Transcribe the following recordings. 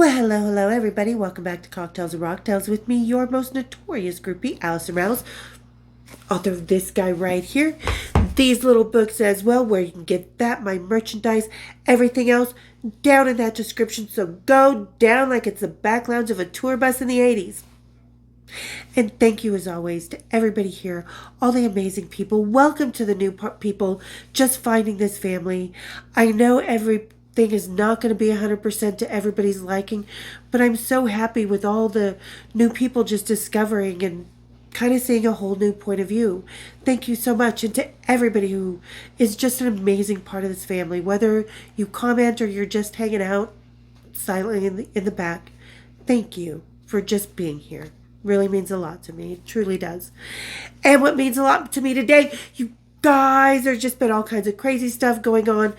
Hello, everybody. Welcome back to Cocktails and Rocktails with me, your most notorious groupie, Allison Rouse, author of this guy right here. These little books as well, where you can get that, my merchandise, everything else, down in that description. So go down like it's the back lounge of a tour bus in the 80s. And thank you, as always, to everybody here, all the amazing people. Welcome to the new people just finding this family. I know everything is not going to be 100% to everybody's liking, but I'm so happy with all the new people just discovering and kind of seeing a whole new point of view. Thank you so much. And to everybody who is just an amazing part of this family, whether you comment or you're just hanging out silently in the back, thank you for just being here. Really means a lot to me. It truly does. And what means a lot to me today, you guys, there's just been all kinds of crazy stuff going on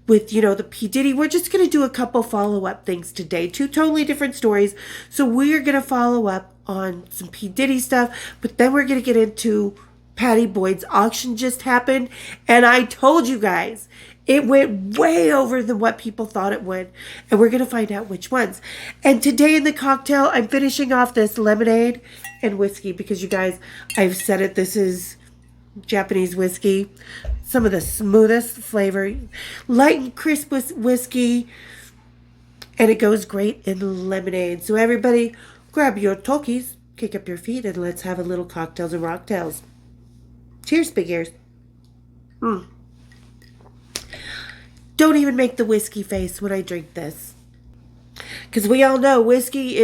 with, the P Diddy. We're just going to do a couple follow-up things today. Two totally different stories. So we are going to follow up on some P Diddy stuff, but then we're going to get into Patty Boyd's auction just happened. And I told you guys, it went way over than what people thought it would. And we're going to find out which ones. And today in the cocktail, I'm finishing off this lemonade and whiskey because, you guys, I've said it, this is Japanese whiskey. Some of the smoothest flavor. Light and crisp whiskey. And it goes great in lemonade. So everybody, grab your Tokis, kick up your feet, and let's have a little cocktails and rocktails. Cheers, big ears. Don't even make the whiskey face when I drink this. Because we all know whiskey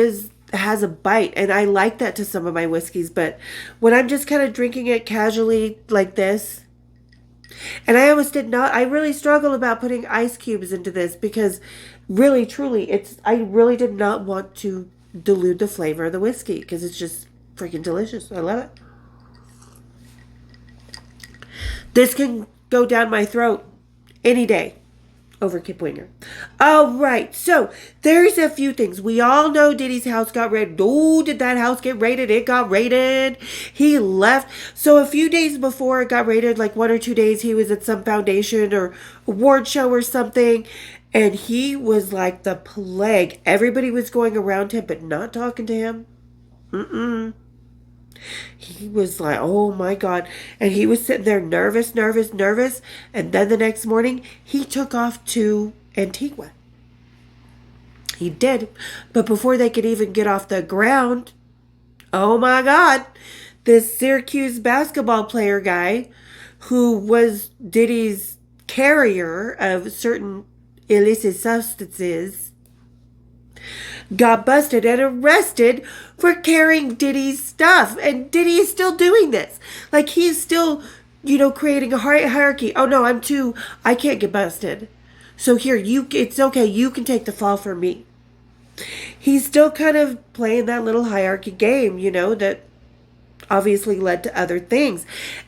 has a bite. And I like that to some of my whiskeys. But when I'm just kind of drinking it casually like this. And I really struggled about putting ice cubes into this. Because really, truly, I really did not want to dilute the flavor of the whiskey. Because it's just freaking delicious. I love it. This can go down my throat any day over Kip Winger. All right, so there's a few things. We all know Diddy's house got raided. Oh, did that house get raided? It got raided. He left. So a few days before it got raided, like 1 or 2 days, he was at some foundation or award show or something, and he was like the plague. Everybody was going around him, but not talking to him. He was like, oh my God. And he was sitting there nervous. And then the next morning, he took off to Antigua. He did. But before they could even get off the ground, oh my God, this Syracuse basketball player guy who was Diddy's carrier of certain illicit substances got busted and arrested for carrying Diddy's stuff. And Diddy is still doing this. Like, he's still, creating a hierarchy. Oh, no, I can't get busted. So here, it's okay. You can take the fall for me. He's still kind of playing that little hierarchy game, that obviously led to other things.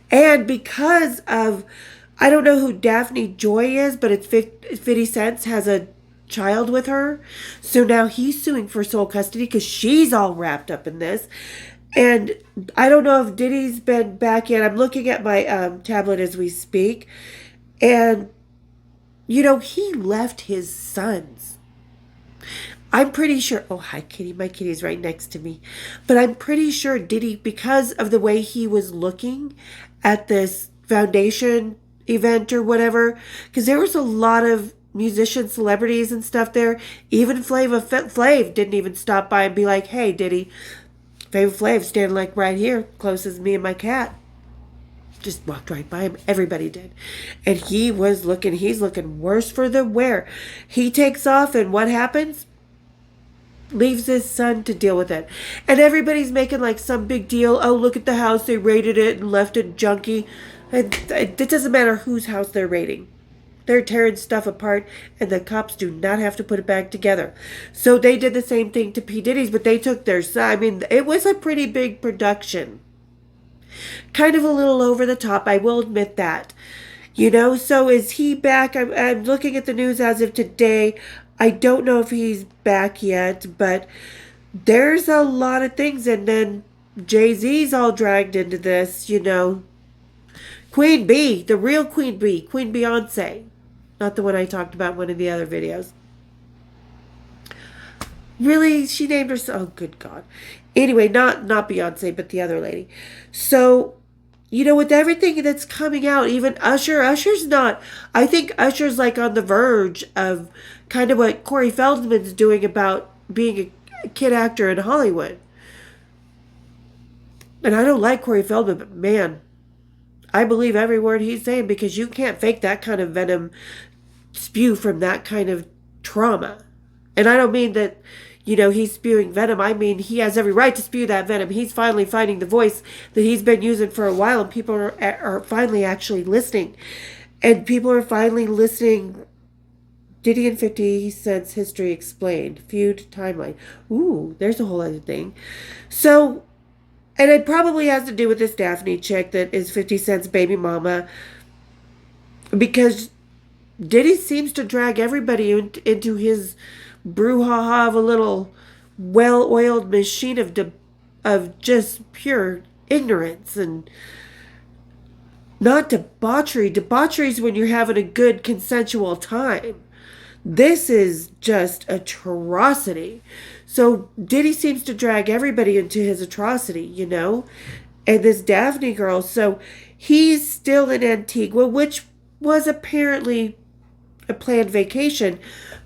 And because of, I don't know who Daphne Joy is, but it's 50 Cent has a child with her. So now he's suing for sole custody because she's all wrapped up in this. And I don't know if Diddy's been back yet. I'm looking at my tablet as we speak. And, he left his sons. I'm pretty sure. Oh, hi, Kitty. My kitty's right next to me. But I'm pretty sure Diddy, because of the way he was looking at this foundation event or whatever, because there was a lot of musicians, celebrities and stuff there. Even Flav didn't even stop by and be like, hey, Diddy. Flav standing like right here, close as me and my cat. Just walked right by him. Everybody did. And he's looking worse for the wear. He takes off, and what happens? Leaves his son to deal with it. And everybody's making like some big deal. Oh, look at the house. They raided it and left it junky. It doesn't matter whose house they're raiding. They're tearing stuff apart, and the cops do not have to put it back together. So they did the same thing to P Diddy's, but they took their side. I mean, it was a pretty big production. Kind of a little over the top, I will admit that. So is he back? I'm looking at the news as of today. I don't know if he's back yet, but there's a lot of things. And then Jay-Z's all dragged into this, Queen Bee, the real Queen Bee, Queen Beyonce. Not the one I talked about in one of the other videos. Really? She named herself. Oh, good God. Anyway, not Beyonce, but the other lady. So, with everything that's coming out, even Usher's not. I think Usher's like on the verge of kind of what Corey Feldman's doing about being a kid actor in Hollywood. And I don't like Corey Feldman, but man, I believe every word he's saying because you can't fake that kind of venom spew from that kind of trauma. And I don't mean that, he's spewing venom. I mean, he has every right to spew that venom. He's finally finding the voice that he's been using for a while, and people are finally actually listening. And people are finally listening. Diddy and 50 Cent's history explained. Feud timeline. Ooh, there's a whole other thing. So, and it probably has to do with this Daphne chick that is 50 Cent's baby mama. Because Diddy seems to drag everybody into his brouhaha of a little well-oiled machine of just pure ignorance and not debauchery. Debauchery is when you're having a good consensual time. This is just atrocity. So Diddy seems to drag everybody into his atrocity, and this Daphne girl. So he's still in Antigua, which was apparently a planned vacation.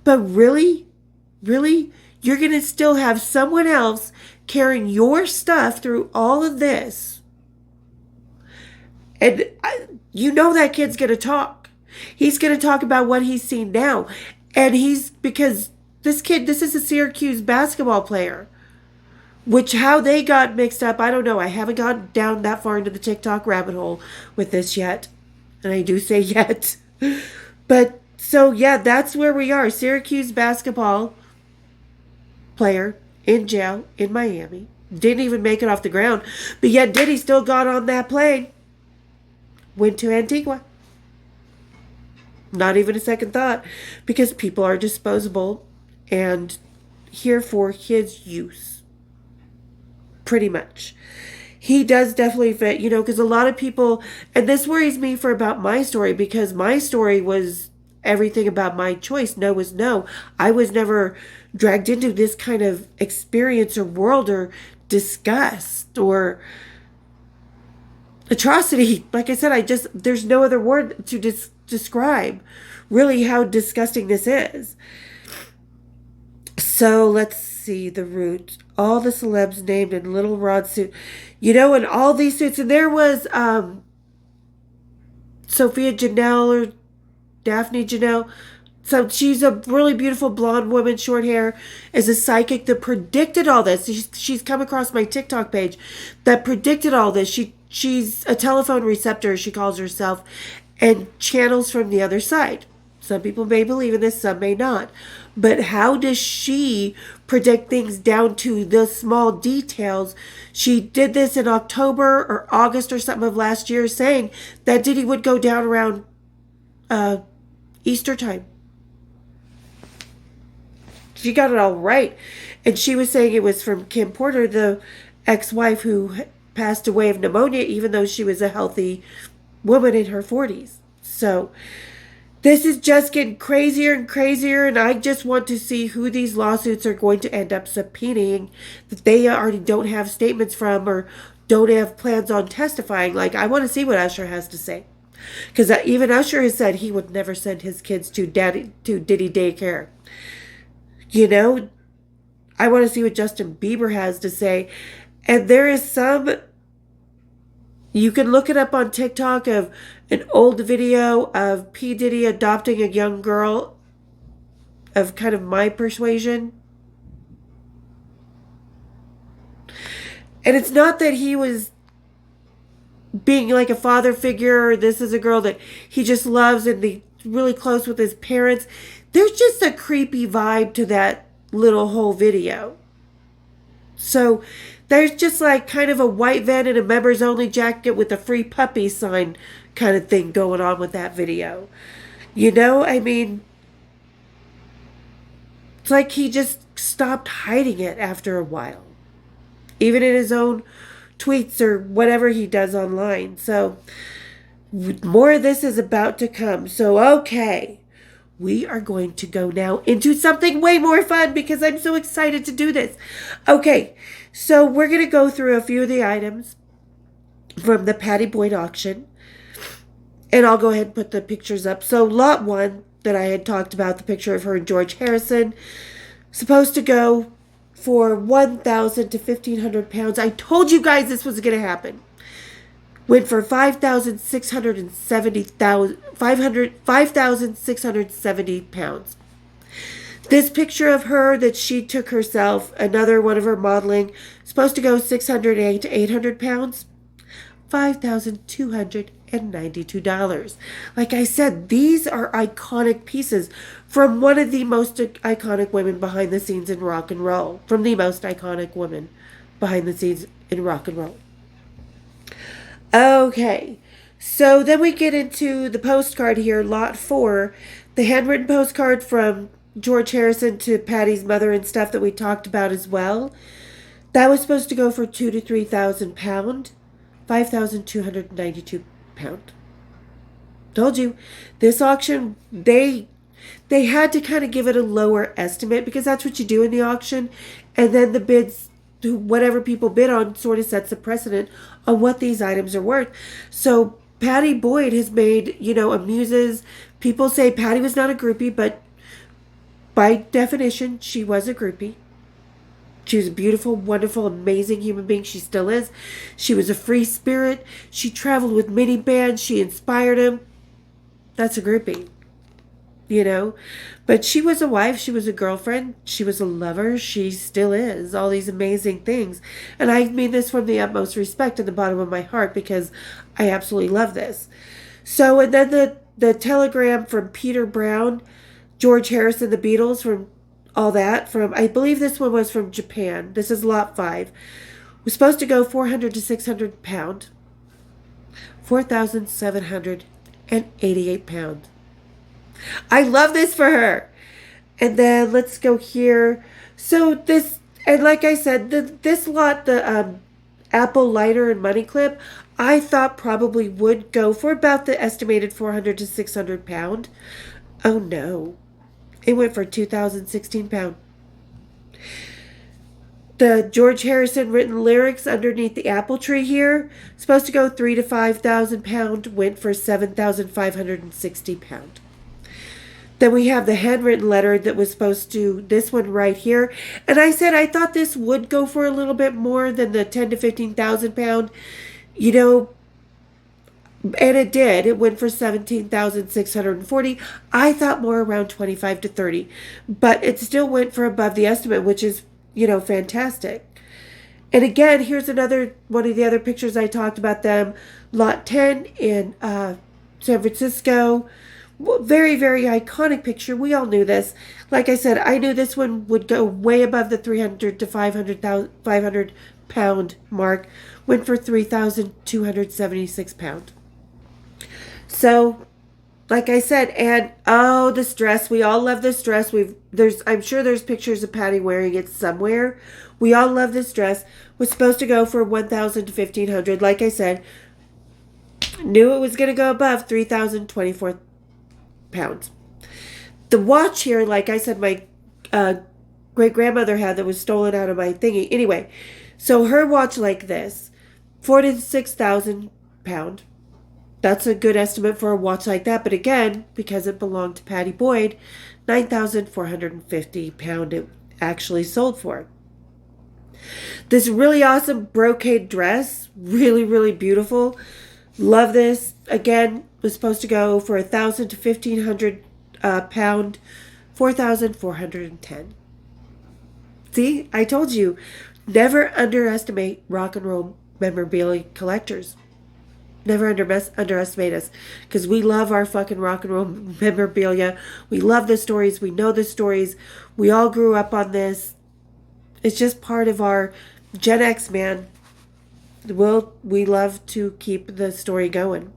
But really, you're going to still have someone else carrying your stuff through all of this. And that kid's going to talk. He's going to talk about what he's seen now. And because this is a Syracuse basketball player. Which, how they got mixed up, I don't know. I haven't gone down that far into the TikTok rabbit hole with this yet. And I do say yet. But, so yeah, that's where we are. Syracuse basketball player in jail in Miami. Didn't even make it off the ground. But yet Diddy still got on that plane. Went to Antigua. Not even a second thought. Because people are disposable and here for his use. Pretty much. He does definitely fit, because a lot of people, and this worries me for about my story, because my story was everything about my choice. No was no. I was never dragged into this kind of experience or world or disgust or atrocity. Like I said, there's no other word to describe really how disgusting this is. So let's see the root. All the celebs named in Little Rod suit. And all these suits. And there was Sophia Janelle or Daphne Janelle. So she's a really beautiful blonde woman, short hair, as a psychic that predicted all this. She's come across my TikTok page that predicted all this. She's a telephone receptor, she calls herself, and channels from the other side. Some people may believe in this, some may not. But how does she predict things down to the small details? She did this in October or August or something of last year, saying that Diddy would go down around Easter time. She got it all right. And she was saying it was from Kim Porter, the ex-wife who passed away of pneumonia, even though she was a healthy woman in her 40s. So this is just getting crazier and crazier, and I just want to see who these lawsuits are going to end up subpoenaing that they already don't have statements from or don't have plans on testifying. Like, I want to see what Usher has to say. Because even Usher has said he would never send his kids to Diddy daycare. I want to see what Justin Bieber has to say. And there is you can look it up on TikTok of an old video of P Diddy adopting a young girl of kind of my persuasion. And it's not that he was being like a father figure or this is a girl that he just loves and he's really close with his parents. There's just a creepy vibe to that little whole video. So there's just like kind of a white van and a members only jacket with a free puppy sign kind of thing going on with that video. I mean, it's like he just stopped hiding it after a while. Even in his own tweets or whatever he does online. So more of this is about to come. So, okay. we are going to go now into something way more fun because I'm so excited to do this. Okay, so we're going to go through a few of the items from the Patty Boyd auction. And I'll go ahead and put the pictures up. So lot 1 that I had talked about, the picture of her and George Harrison, supposed to go for 1,000 to 1,500 pounds. I told you guys this was going to happen. Went for 5,670 pounds. This picture of her that she took herself, another one of her modeling, supposed to go 608 to 800 pounds. $5,292. Like I said, these are iconic pieces from one of the most iconic women behind the scenes in rock and roll. From the most iconic woman behind the scenes in rock and roll. Okay, so then we get into the postcard here, lot 4, the handwritten postcard from George Harrison to Patty's mother and stuff that we talked about as well. That was supposed to go for 2,000 to 3,000 pound, 5,292 pound. Told you, this auction, they had to kind of give it a lower estimate because that's what you do in the auction, and then the bids, whatever people bid on, sort of sets a precedent on what these items are worth. So Patty Boyd has made, amuses. People say Patty was not a groupie, but by definition, she was a groupie. She was a beautiful, wonderful, amazing human being. She still is. She was a free spirit. She traveled with many bands. She inspired them. That's a groupie. But she was a wife. She was a girlfriend. She was a lover. She still is. All these amazing things. And I mean this from the utmost respect in the bottom of my heart because I absolutely love this. So, and then the telegram from Peter Brown, George Harrison, the Beatles, from all that, from, I believe this one was from Japan. This is lot 5. Was supposed to go 400 to 600 pound. 4,788 pounds. I love this for her. And then let's go here. So this, and like I said, this lot, the Apple lighter and money clip, I thought probably would go for about the estimated 400 to 600 pound. Oh no. It went for 2,016 pound. The George Harrison written lyrics underneath the apple tree here, supposed to go 3,000 to 5,000 pound, went for 7,560 pound. Then we have the handwritten letter that was supposed to, this one right here. And I said I thought this would go for a little bit more than the 10,000 to 15,000 pound. And it did. It went for 17,640. I thought more around 25 to 30. But it still went for above the estimate, which is, fantastic. And again, here's another one of the other pictures I talked about them. Lot 10 in San Francisco. Very, very iconic picture. We all knew this. Like I said, I knew this one would go way above the 300 to 500 pound mark. Went for 3,276 pound. So, like I said, and oh, this dress. We all love this dress. I'm sure there's pictures of Patty wearing it somewhere. We all love this dress. Was supposed to go for 1,000 to 1,500. Like I said, knew it was going to go above 3,024 pounds. The watch here, like I said, my great-grandmother had that was stolen out of my thingy. Anyway, so her watch like this, 46,000 pound. That's a good estimate for a watch like that. But again, because it belonged to Patty Boyd, 9,450 pound it actually sold for. This really awesome brocade dress, really, really beautiful. Love this. Again, was supposed to go for 1,000 to 1,500 pound, 4,410. See, I told you, never underestimate rock and roll memorabilia collectors. Never underestimate us, because we love our fucking rock and roll memorabilia. We love the stories. We know the stories. We all grew up on this. It's just part of our Gen X, man. We love to keep the story going.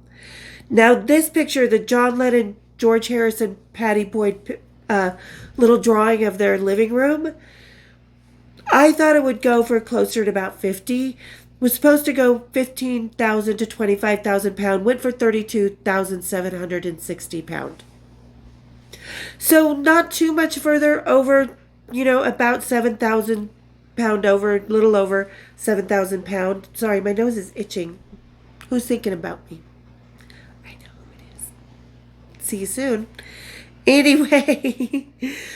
Now, this picture, the John Lennon, George Harrison, Patty Boyd little drawing of their living room, I thought it would go for closer to about 50. Was supposed to go 15,000 to 25,000 pound. Went for 32,760 pound. So not too much further over, about 7,000 pound over, little over 7,000 pound. Sorry, my nose is itching. Who's thinking about me? I know who it is. See you soon. Anyway,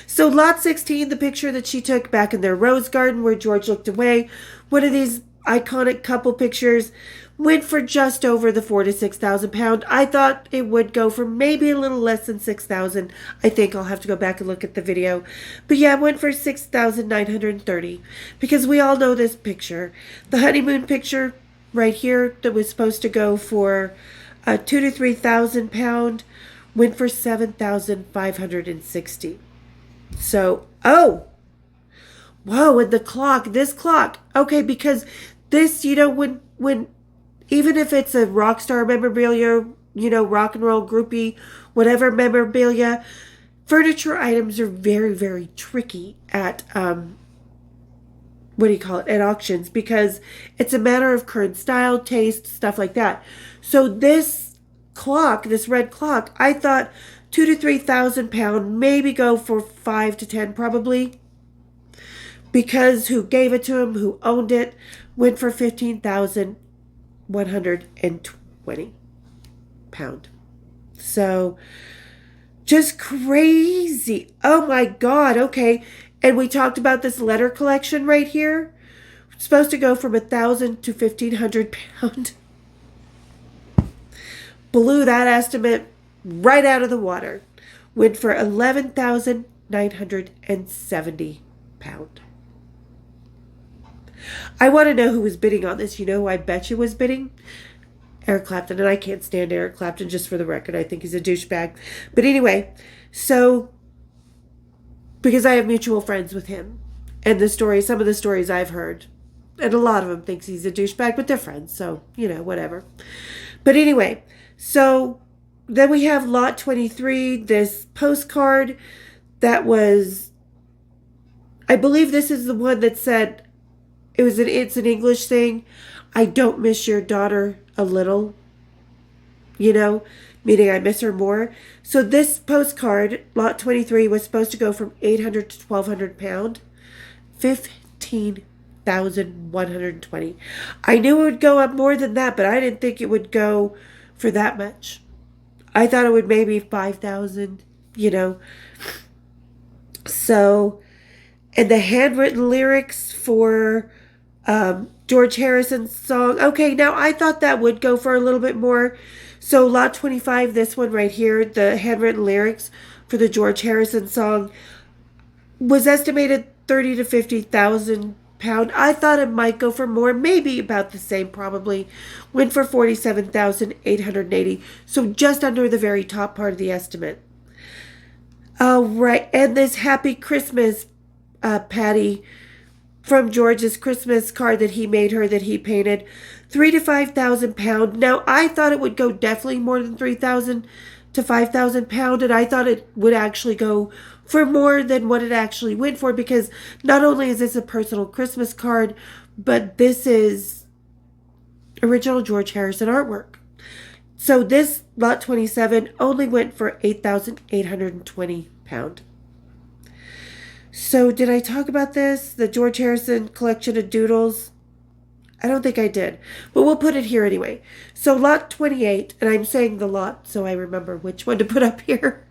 so lot 16, the picture that she took back in their rose garden where George looked away, one of these iconic couple pictures, went for just over the 4,000 to 6,000 pound. I thought it would go for maybe a little less than 6,000. I think I'll have to go back and look at the video. But yeah, it went for 6,930 because we all know this picture. The honeymoon picture right here that was supposed to go for 2,000 to 3,000 pound went for 7,560. So, whoa, and the clock, this clock. Okay, because this, when even if it's a rock star memorabilia, rock and roll groupie, whatever memorabilia, furniture items are very, very tricky at at auctions, because it's a matter of current style, taste, stuff like that. So this clock, this red clock, I thought 2,000 to 3,000 pound, maybe go for 5 to 10 probably, because who gave it to him, who owned it, went for 15,120 pound. So just crazy. Oh my God. Okay. And we talked about this letter collection right here. It's supposed to go from 1,000 to 1,500 pound. Blew that estimate right out of the water. Went for 11,970 pound. I want to know who was bidding on this. You know who I bet you was bidding? Eric Clapton. And I can't stand Eric Clapton, just for the record. I think he's a douchebag. But anyway, so because I have mutual friends with him. And some of the stories I've heard. And a lot of them thinks he's a douchebag, but they're friends. So, whatever. But anyway, so then we have lot 23, this postcard that was, I believe this is the one that said, it's an English thing. I don't miss your daughter a little, meaning I miss her more. So this postcard, lot 23, was supposed to go from 800 to 1,200 pound, 15,120. I knew it would go up more than that, but I didn't think it would go for that much. I thought it would maybe 5,000, So, and the handwritten lyrics for George Harrison's song. Okay, now I thought that would go for a little bit more. So lot 25, this one right here, the handwritten lyrics for the George Harrison song was estimated 30 to 50,000 pound. I thought it might go for more, maybe about the same probably. Went for 47,880. So just under the very top part of the estimate. All right, and this Happy Christmas Patty from George's Christmas card that he made her, that he painted, 3,000 to 5,000 pound. Now I thought it would go definitely more than 3,000 to 5,000 pound, and I thought it would actually go for more than what it actually went for, because not only is this a personal Christmas card, but this is original George Harrison artwork. So this lot 27 only went for 8,820 pound. So did I talk about this? The George Harrison collection of doodles? I don't think I did, but we'll put it here anyway. So lot 28, and I'm saying the lot so I remember which one to put up here.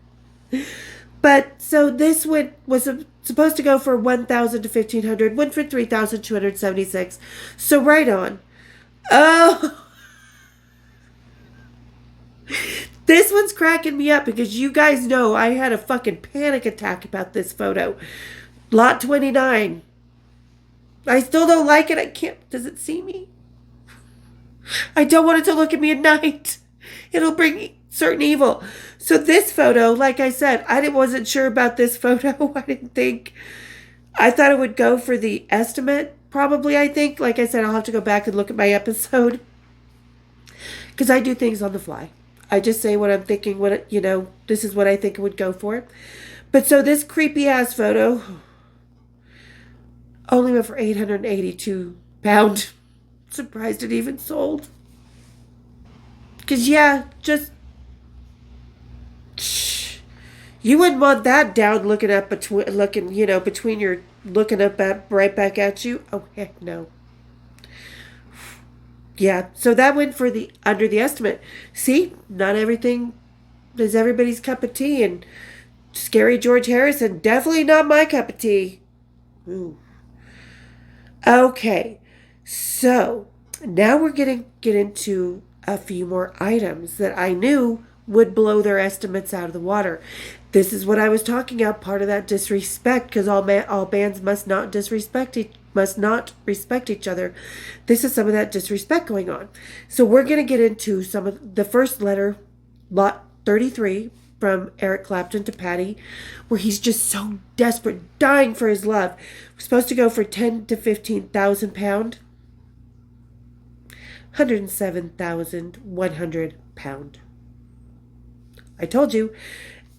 But so this was supposed to go for 1,000 to 1,500, went for 3,276. So right on. Oh, this one's cracking me up because you guys know I had a fucking panic attack about this photo. Lot 29. I still don't like it. I can't. Does it see me? I don't want it to look at me at night. It'll bring certain evil. So this photo, like I said, wasn't sure about this photo. I thought it would go for the estimate, probably, I think. Like I said, I'll have to go back and look at my episode. Because I do things on the fly. I just say what I'm thinking, this is what I think it would go for. But so this creepy ass photo only went for 882 pound. Surprised it even sold. Because, yeah, You wouldn't want that down looking up between your looking up at right back at you. Oh heck no. Yeah, so that went for the under the estimate. See, not everything is everybody's cup of tea, and scary George Harrison definitely not my cup of tea. Ooh. Okay, so now we're gonna get into a few more items that I knew would blow their estimates out of the water. This is what I was talking about. Part of that disrespect, because all bands must not respect each other. This is some of that disrespect going on. So we're gonna get into some of the first letter, lot 33, from Eric Clapton to Patty, where he's just so desperate, dying for his love. We're supposed to go for 10 to 15,000 pound, 107,100 pound. I told you.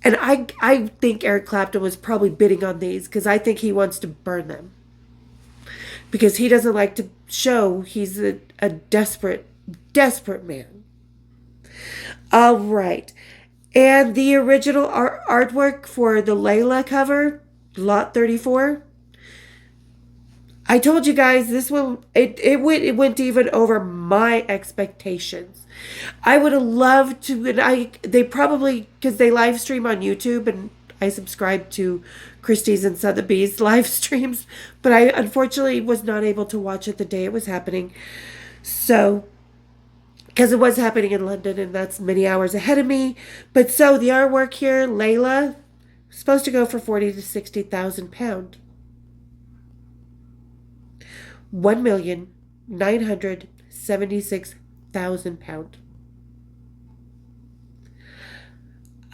And I think Eric Clapton was probably bidding on these because I think he wants to burn them. Because he doesn't like to show he's a desperate, desperate man. All right. And the original artwork for the Layla cover, lot 34. I told you guys this one, it went even over my expectations. I would have loved to, and they probably, because they live stream on YouTube, and I subscribe to Christie's and Sotheby's live streams, but I unfortunately was not able to watch it the day it was happening. So, because it was happening in London, and that's many hours ahead of me. But so the artwork here, Layla, supposed to go for 40 to 60,000 pound. 1,976,000 pound.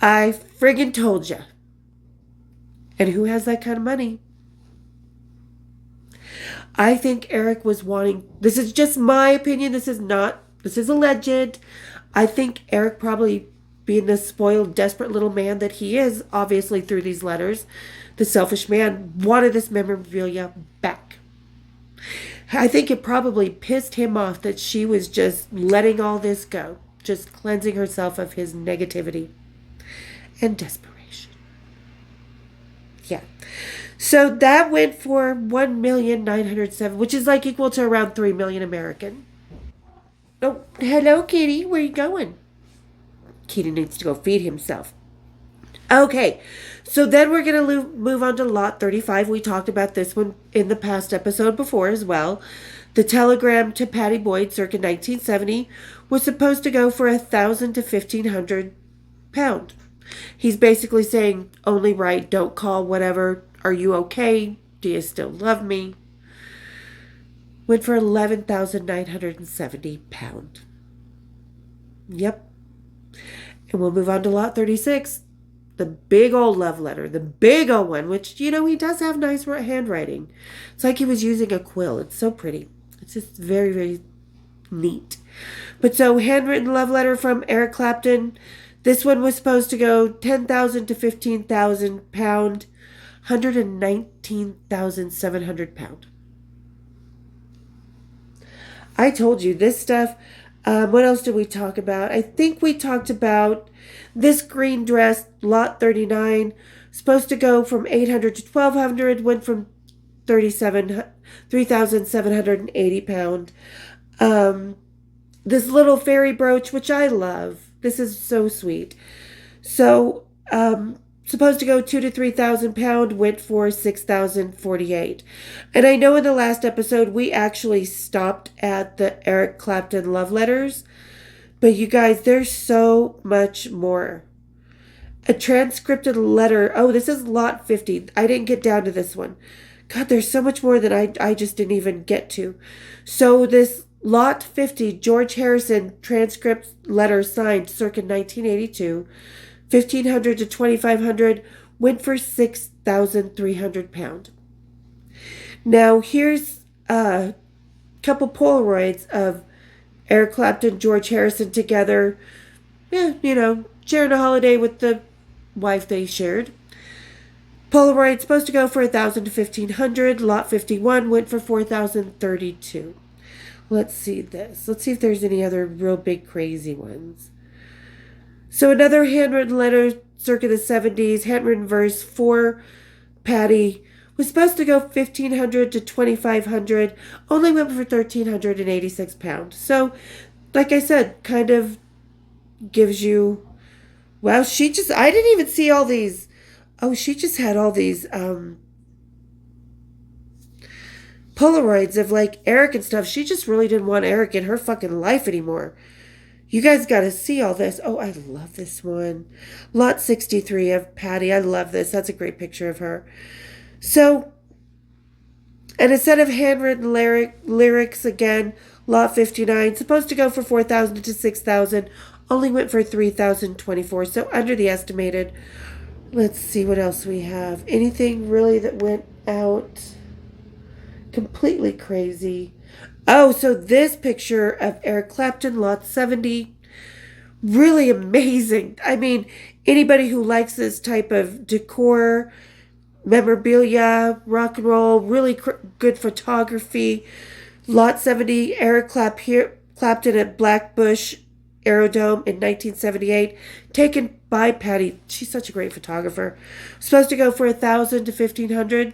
I friggin' told ya. And who has that kind of money? I think Eric was wanting. This is just my opinion. This is alleged. I think Eric, probably being the spoiled, desperate little man that he is, obviously through these letters, the selfish man, wanted this memorabilia back. I think it probably pissed him off that she was just letting all this go, just cleansing herself of his negativity and desperation. Yeah. So that went for 1,907,000, which is like equal to around 3 million American. Oh, hello, Kitty. Where you going? Kitty needs to go feed himself. Okay, so then we're going to move on to lot 35. We talked about this one in the past episode before as well. The telegram to Patty Boyd circa 1970 was supposed to go for 1,000 to 1,500 pound. He's basically saying, only write, don't call, whatever. Are you okay? Do you still love me? Went for 11,970 pound. Yep. And we'll move on to lot 36. The big old love letter, the big old one, which, he does have nice handwriting. It's like he was using a quill. It's so pretty. It's just very, very neat. But so, handwritten love letter from Eric Clapton. This one was supposed to go 10,000 to 15,000 pound, 119,700 pound. I told you this stuff. What else did we talk about? I think we talked about this green dress, lot 39, supposed to go from 800 to 1,200, went from 3,780 pound. This little fairy brooch, which I love. This is so sweet. So, supposed to go 2,000 to 3,000 pound, went for 6,048. And I know in the last episode we actually stopped at the Eric Clapton love letters, but you guys, there's so much more. A transcripted letter. Oh, this is lot 50. I didn't get down to this one. God, there's so much more that I just didn't even get to. So this lot 50, George Harrison transcript letter signed circa 1982. 1,500 to 2,500, went for 6,300 pound. Now here's a couple Polaroids of Eric Clapton, George Harrison together. Yeah, sharing a holiday with the wife they shared. Polaroid supposed to go for 1,000 to 1,500. Lot 51 went for 4,032. Let's see this. Let's see if there's any other real big crazy ones. So another handwritten letter circa the 70s, handwritten verse for Patty was supposed to go 1,500 to 2,500, only went for 1,386 pounds. So, like I said, kind of gives you, well, I didn't even see all these. Oh, she just had all these Polaroids of like Eric and stuff. She just really didn't want Eric in her fucking life anymore. You guys got to see all this. Oh, I love this one. Lot 63 of Patty. I love this. That's a great picture of her. So, and a set of handwritten lyrics again, Lot 59, supposed to go for 4,000 to 6,000, only went for 3,024, so under the estimated. Let's see what else we have. Anything really that went out completely crazy. Oh, so this picture of Eric Clapton, Lot 70, really amazing. I mean, anybody who likes this type of decor, memorabilia, rock and roll, really good photography. Lot 70, Eric Clapton at Blackbush Aerodome in 1978, taken by Patty. She's such a great photographer. Supposed to go for 1,000 to 1,500,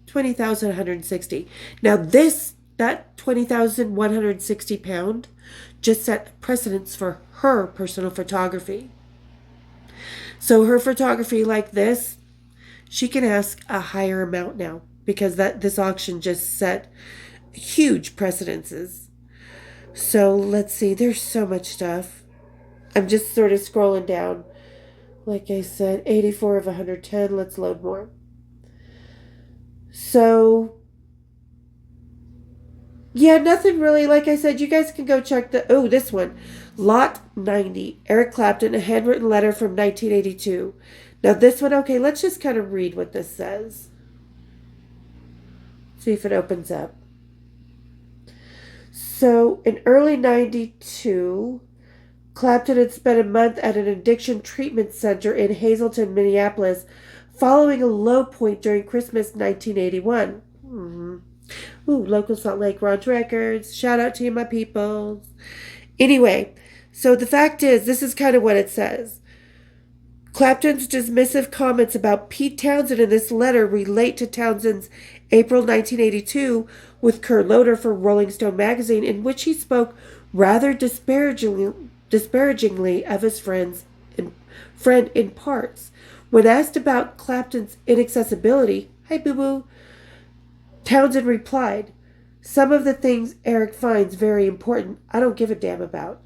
20,160. Now that 20,160 pound just set precedence for her personal photography. So her photography like this, she can ask a higher amount now because this auction just set huge precedences. So let's see, there's so much stuff. I'm just sort of scrolling down. Like I said, 84 of 110. Let's load more. So, yeah, nothing really. Like I said, you guys can go check this one. Lot 90, Eric Clapton, a handwritten letter from 1982. Now this one, okay, let's just kind of read what this says. See if it opens up. So, in early 92, Clapton had spent a month at an addiction treatment center in Hazleton, Minneapolis, following a low point during Christmas 1981. Ooh, local Salt Lake Ranch Records. Shout out to you, my peoples. Anyway, so the fact is, this is kind of what it says. Clapton's dismissive comments about Pete Townsend in this letter relate to Townsend's April 1982 with Kurt Loder for Rolling Stone magazine, in which he spoke rather disparagingly of his friend in parts. When asked about Clapton's inaccessibility, "Hi, boo-boo," Townsend replied, "Some of the things Eric finds very important, I don't give a damn about.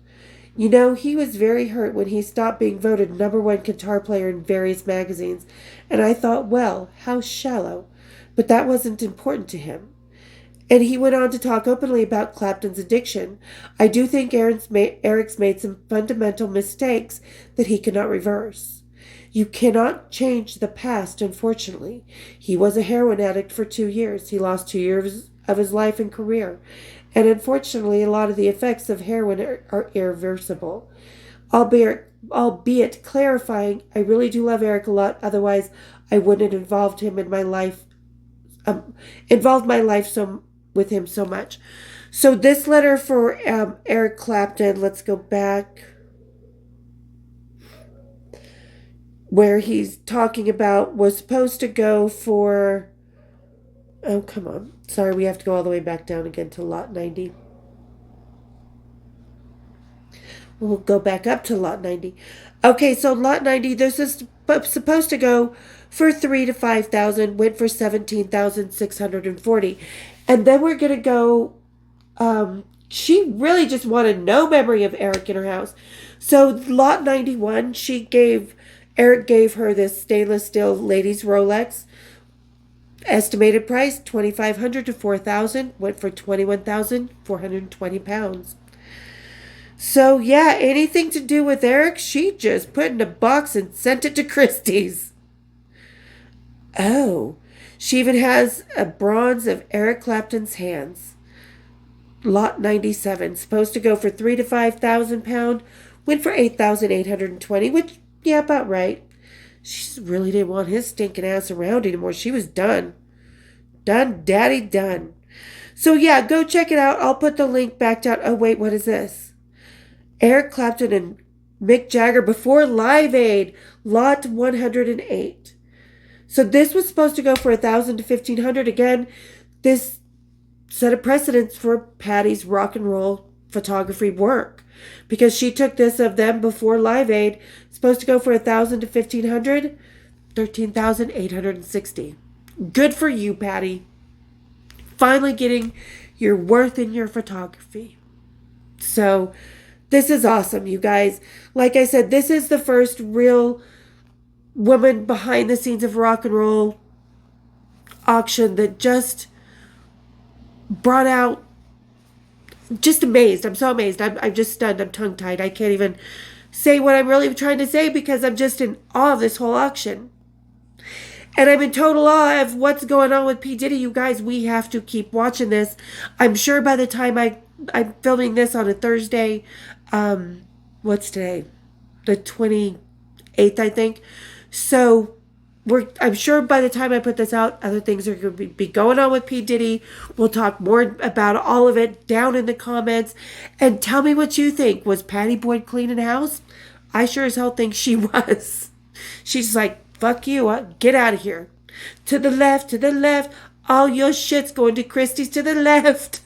You know, he was very hurt when he stopped being voted #1 guitar player in various magazines, and I thought, well, how shallow. But that wasn't important to him." And he went on to talk openly about Clapton's addiction. "I do think Eric's made some fundamental mistakes that he cannot reverse. You cannot change the past, unfortunately. He was a heroin addict for 2 years. He lost 2 years of his life and career. And unfortunately, a lot of the effects of heroin are irreversible. Albeit clarifying, I really do love Eric a lot. Otherwise, I wouldn't have involved my life with him so much." So this letter for Eric Clapton, let's go back, where he's talking about was supposed to go for, oh, come on. Sorry, we have to go all the way back down again to lot 90. We'll go back up to lot 90. Okay, so lot 90, this is supposed to go for 3,000 to 5,000, went for 17,640. And then we're going to go, she really just wanted no memory of Eric in her house. So lot 91, Eric gave her this stainless steel ladies Rolex. Estimated price, 2,500 to 4,000, went for 21,420 pounds. So yeah, anything to do with Eric, she just put in a box and sent it to Christie's. Oh, she even has a bronze of Eric Clapton's hands. Lot 97, supposed to go for 3,000 to 5,000 pound, went for 8,820, which, yeah, about right. She really didn't want his stinking ass around anymore. She was done. Done, daddy, done. So yeah, go check it out. I'll put the link back down. Oh wait, what is this? Eric Clapton and Mick Jagger before Live Aid, lot 108. So this was supposed to go for 1,000 to 1,500. Again, this set a precedence for Patty's rock and roll photography work, because she took this of them before Live Aid, supposed to go for 1,000 to 1,500, 13,860. Good for you, Patty. Finally getting your worth in your photography. So this is awesome, you guys. Like I said, this is the first real woman behind the scenes of rock and roll auction that just brought out, just amazed. I'm so amazed. I'm just stunned. I'm tongue-tied. I can't even say what I'm really trying to say because I'm just in awe of this whole auction. And I'm in total awe of what's going on with P Diddy. You guys, we have to keep watching this. I'm sure by the time I'm filming this on a Thursday, what's today? The 28th, I think. So I'm sure by the time I put this out, other things are going to be going on with P Diddy. We'll talk more about all of it down in the comments. And tell me what you think. Was Patty Boyd cleaning house? I sure as hell think she was. She's like, fuck you, get out of here. To the left, all your shit's going to Christie's to the left.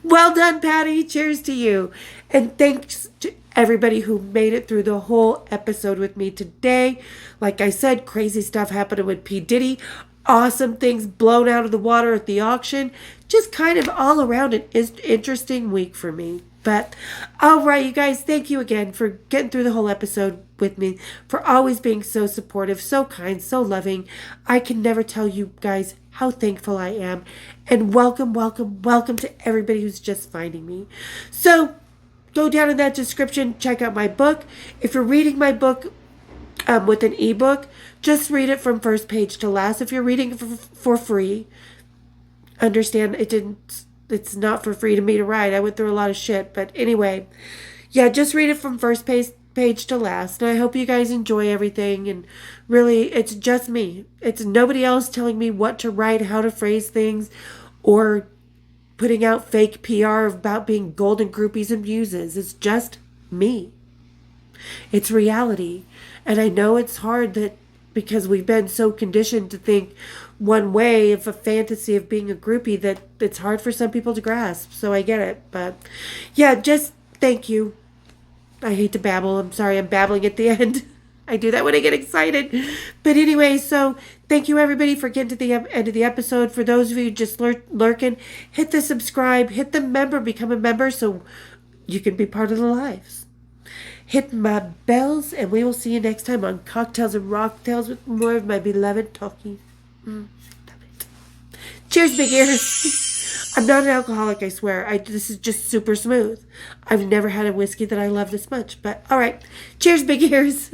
Well done, Patty. Cheers to you. And thanks to everybody who made it through the whole episode with me today. Like I said, crazy stuff happening with P Diddy. Awesome things blown out of the water at the auction. Just kind of all around an interesting week for me. But all right, you guys, thank you again for getting through the whole episode with me, for always being so supportive, so kind, so loving. I can never tell you guys how thankful I am. And welcome, welcome, welcome to everybody who's just finding me. So go down in that description, check out my book. If you're reading my book with an ebook, just read it from first page to last. If you're reading it for free, understand it's not for free to me to write. I went through a lot of shit. But anyway, yeah, just read it from first page to last. And I hope you guys enjoy everything. And really, it's just me. It's nobody else telling me what to write, how to phrase things, or putting out fake PR about being golden groupies and muses. It's just me. It's reality. And I know it's hard that because we've been so conditioned to think one way of a fantasy of being a groupie that it's hard for some people to grasp. So I get it. But yeah, just thank you. I hate to babble. I'm sorry I'm babbling at the end. I do that when I get excited. But anyway, so thank you everybody for getting to the end of the episode. For those of you just lurking, hit the subscribe, hit the member, become a member so you can be part of the lives. Hit my bells, and we will see you next time on Cocktails and Rocktails with more of my beloved talking. Love it. Cheers, big ears. I'm not an alcoholic, I swear. This is just super smooth. I've never had a whiskey that I love this much. But all right. Cheers, big ears.